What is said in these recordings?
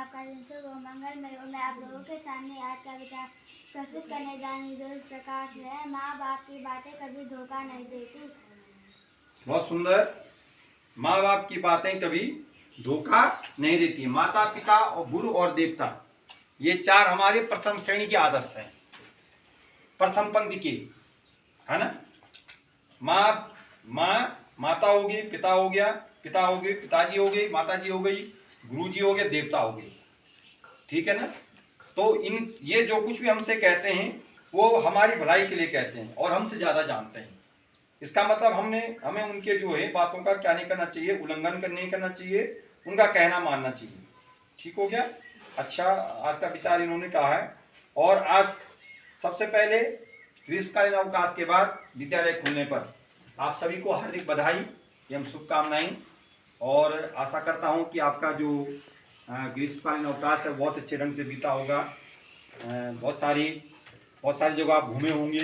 आपका दिन शुभ हो, मंगलमय हो। मैं आप लोगों के सामने आज का विचार प्रस्तुत करने जा रही हूँ जो इस प्रकार से है। माँ बाप की बातें कभी धोखा नहीं देती। बहुत सुंदर। माँ बाप की बातें कभी धोखा नहीं देती। माता पिता और गुरु और देवता, ये चार हमारे प्रथम श्रेणी के आदर्श हैं, प्रथम पंक्ति के, है ना। माता हो गई, पिता हो गया, पिता हो गए, पिताजी हो गई, माताजी हो गई, गुरुजी हो गए, देवता हो गई। ठीक है ना। तो ये जो कुछ भी हमसे कहते हैं वो हमारी भलाई के लिए कहते हैं और हमसे ज्यादा जानते हैं। इसका मतलब हमें उनके जो है बातों का क्या नहीं करना चाहिए, उल्लंघन नहीं करना चाहिए, उनका कहना मानना चाहिए। ठीक हो गया। अच्छा, आज का विचार इन्होंने कहा है। और आज सबसे पहले ग्रीष्मकालीन अवकाश के बाद विद्यालय खुलने पर आप सभी को हार्दिक बधाई एवं शुभकामनाएं। और आशा करता हूं कि आपका जो ग्रीष्मकालीन अवकाश है बहुत अच्छे ढंग से बीता होगा। बहुत सारी जगह आप घूमे होंगे,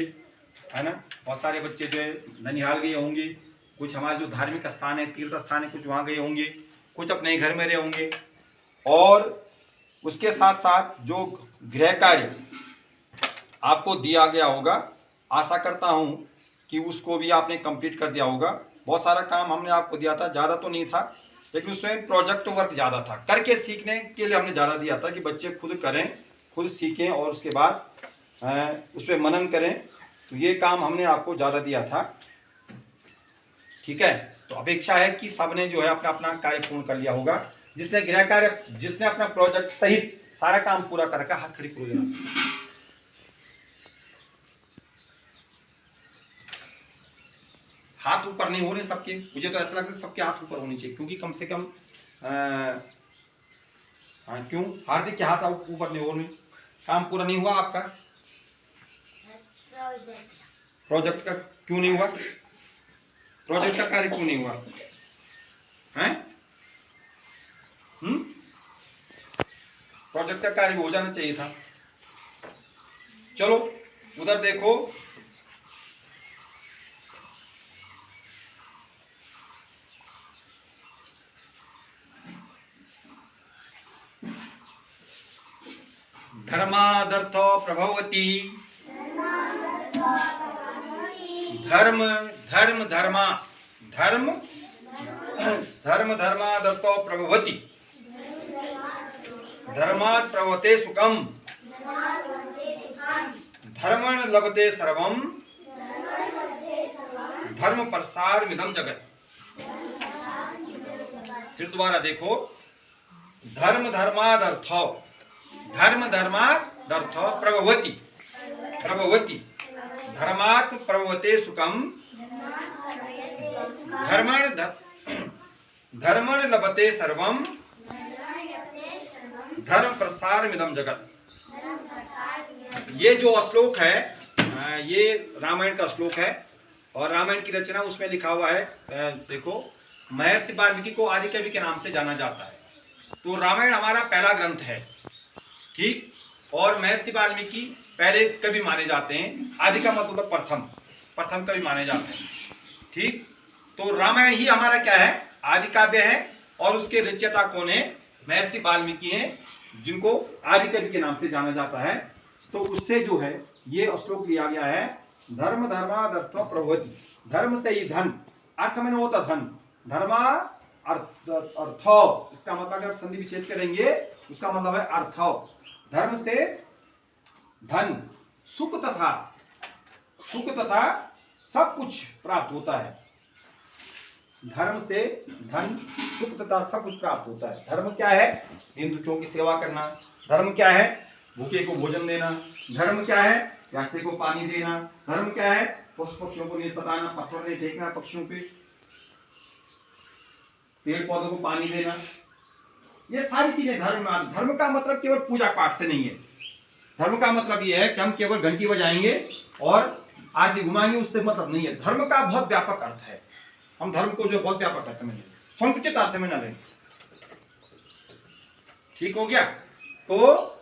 है ना। बहुत सारे बच्चे जो है ननिहाल गए होंगे, कुछ हमारे जो धार्मिक स्थान है, तीर्थ स्थान है, कुछ वहाँ गए होंगे, कुछ अपने घर में रहे होंगे। और उसके साथ साथ जो गृह कार्य आपको दिया गया होगा, आशा करता हूँ कि उसको भी आपने कंप्लीट कर दिया होगा। बहुत सारा काम हमने आपको दिया था, ज़्यादा तो नहीं था, लेकिन उसमें प्रोजेक्ट वर्क ज़्यादा था। करके सीखने के लिए हमने ज़्यादा दिया था कि बच्चे खुद करें, खुद सीखें और उसके बाद उस पर मनन करें। तो ये काम हमने आपको ज़्यादा दिया था। ठीक है। तो अपेक्षा है कि सबने जो है अपना अपना कार्य पूर्ण कर लिया होगा। जिसने गृह कार्य, जिसने अपना प्रोजेक्ट सहित सारा काम पूरा करके हाथ खड़ी करो देना। हाथ ऊपर नहीं होने सबके, मुझे तो ऐसा लगता है सबके हाथ ऊपर होने चाहिए, क्योंकि कम से कम क्यों हार्दिक के हाथ ऊपर नहीं होने, काम पूरा नहीं हुआ आपका। प्रोजेक्ट का क्यों नहीं हुआ, प्रोजेक्ट का कार्य क्यों नहीं हुआ है? प्रोजेक्ट का कार्य भी हो जाना चाहिए था। चलो उधर देखो, धर्मादर्थो प्रभवति, धर्म धर्म धर्मा धर्म धर्म धर्मादर्थो प्रभवति, धर्मात् प्रभवते सुखम, धर्मण लभते सर्वम, धर्म प्रसारमिदं जगत्। फिर दोबारा देखो, धर्म धर्मादर्थो, धर्म धर्मादर्थो प्रभवति, प्रभवति, धर्मात् प्रभवते सुखम, धर्मण लभते सर्वम, धर्म प्रसारमिदं जगत्। ये जो श्लोक है ये रामायण का श्लोक है और रामायण की रचना उसमें लिखा हुआ है। देखो, महर्षि वाल्मीकि को आदि कवि के नाम से जाना जाता है। तो रामायण हमारा पहला ग्रंथ है, ठीक। और महर्षि वाल्मीकि पहले कवि माने जाते हैं। आदि का मतलब प्रथम कवि माने जाते हैं, ठीक। तो रामायण ही हमारा क्या है, आदि काव्य है। और उसके रचयिता कौन है, महर्षि वाल्मीकि हैं, जिनको आदि कवि के नाम से जाना जाता है। तो उससे जो है ये श्लोक लिया गया है, धर्म धर्मादर्थो प्रभवति। धर्म से ही धन, अर्थ में होता धन, धर्मा अर्थो, इसका मतलब अगर संधि विच्छेद करेंगे उसका मतलब है अर्थो। धर्म से धन, सुख तथा सब कुछ प्राप्त होता है। धर्म से धन, सुख तथा सब कुछ प्राप्त होता है। धर्म क्या है, हिंदुओं की सेवा करना। धर्म क्या है, भूखे को भोजन देना। धर्म क्या है, प्यासे को पानी देना। धर्म क्या है, पशु पक्षियों को नहीं सताना, पत्थर नहीं फेंकना पक्षियों पे, पेड़ पौधों को पानी देना। ये सारी चीजें धर्म में। धर्म का मतलब केवल पूजा पाठ से नहीं है। धर्म का मतलब ये है कि हम केवल घंटी बजाएंगे और आरती घुमाएंगे, उससे मतलब नहीं है। धर्म का बहुत व्यापक अर्थ है। हम धर्म को जो बहुत व्यापक अर्थ में लें, संकुचित अर्थ में न लें। ठीक हो गया। तो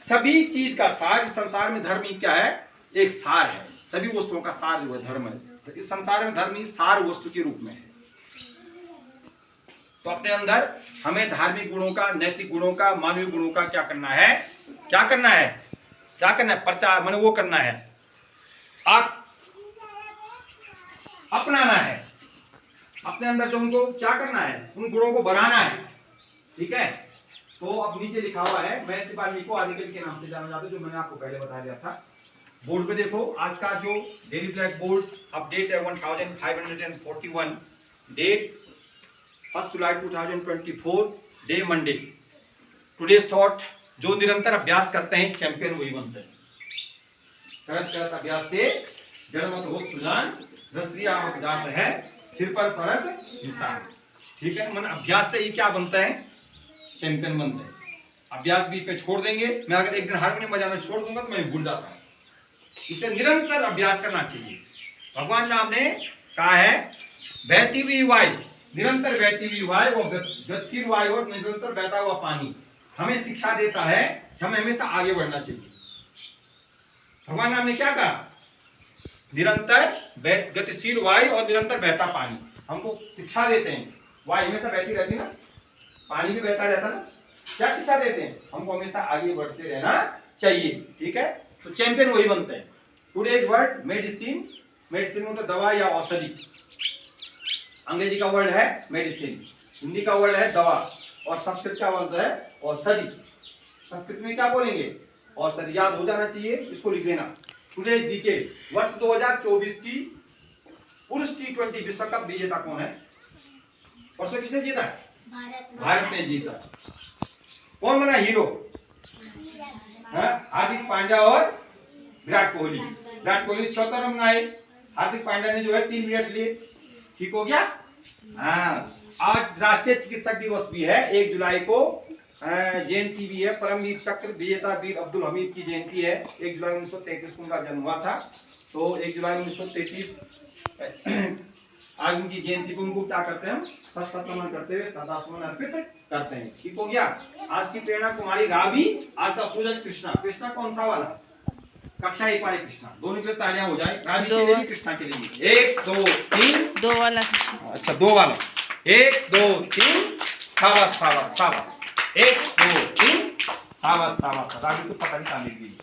सभी चीज का सार, इस संसार में धर्म ही क्या है, एक सार है। सभी वस्तुओं का सार जो है धर्म है। तो इस संसार में धर्म ही सार वस्तु के रूप में है। तो अपने अंदर हमें धार्मिक गुणों का, नैतिक गुणों का, मानवीय गुणों का क्या करना है, क्या करना है, क्या करना है, प्रचार माने वो करना है, आप अपनाना है अपने अंदर। जो उनको क्या करना है, उन गुणों को बढ़ाना है। ठीक है, तो अब नीचे लिखा हुआ है, मैं सिपाही को आर्टिकल के नाम से जाना जाता है, जो मैंने आपको पहले बता दिया था। बोर्ड पे देखो, आज का जो डेली फ्लैग बोर्ड अपडेट है 1541, डेट 1 जुलाई 2024, डे मंडे। टुडेज थॉट, जो निरंतर अभ्यास करते हैं चैंपियन वही बनते हैं। करत करत अभ्यास से जन्मत हो सुजान, रस्सी आवत जात है, सिर पर परत निशान। ठीक है, मन अभ्यास से ये क्या बनता है, चैंपियन बनते हैं। अभ्यास बीच में छोड़ देंगे, मैं अगर एक दिन हारमोनियम बजाना छोड़ दूंगा तो मैं भूल जाता हूँ। इसलिए निरंतर अभ्यास करना चाहिए। भगवान ने हमने कहा है बहती हुई वायु, निरंतर बहती हुई वायु और गतिशील वायु और निरंतर बहता हुआ पानी हमें शिक्षा देता है कि हमें हमेशा आगे बढ़ना चाहिए। भगवान ने हमने क्या कहा, निरंतर गतिशील वायु और निरंतर बहता पानी हमको शिक्षा देते हैं। वायु हमेशा बहती रहती ना, पानी भी बहता रहता ना, क्या शिक्षा देते हैं, हमको हमेशा आगे बढ़ते रहना चाहिए। ठीक है, तो चैंपियन वही बनते हैं। टुडेज वर्ड मेडिसिन, मेडिसिन मतलब दवा या औषधि। अंग्रेजी का वर्ड है मेडिसिन, हिंदी का वर्ड है दवा, और संस्कृत का वर्ड है औषधि। संस्कृत में क्या बोलेंगे, औषधि। याद हो जाना चाहिए, इसको लिख देना। टुडेज जीके, वर्ष 2024 की पुरुष T20 विश्व कप विजेता कौन है, परसों किसने जीता है, भारत ने जीता। कौन बना हीरो, हार्दिक पांड्या और विराट कोहली। विराट कोहली 76 रन बनाए, हार्दिक पांड्या ने जो है 3 विकेट लिए। ठीक हो गया। हाँ, आज राष्ट्रीय चिकित्सक दिवस भी है, 1 जुलाई को जयंती भी है। परमवीर चक्र विजेता वीर अब्दुल हमीद की जयंती है। 1 जुलाई 1933 को उनका जन्म हुआ था, तो 1 जुलाई 1933 आज उनकी जयंती को उनको क्या करते हैं, हम सत नमन करते हुए श्रद्धासुमन अर्पित करते हैं। ठीक हो गया। आज की प्रेरणा कुमारी रावी, आज का सूरज कृष्णा। कृष्णा कौन सा वाला, कक्षा 1 वाले कृष्णा। दोनों के लिए तालियां हो जाए, रावी के लिए भी कृष्णा के लिए। 1 2 3, 2 वाला। अच्छा 2 वाला। 1 2 3, शाबाश शाबाश शाबाश। 1 2 3, शाबाश शाबाश। रावी तो पता नहीं कहाँ लिख दी।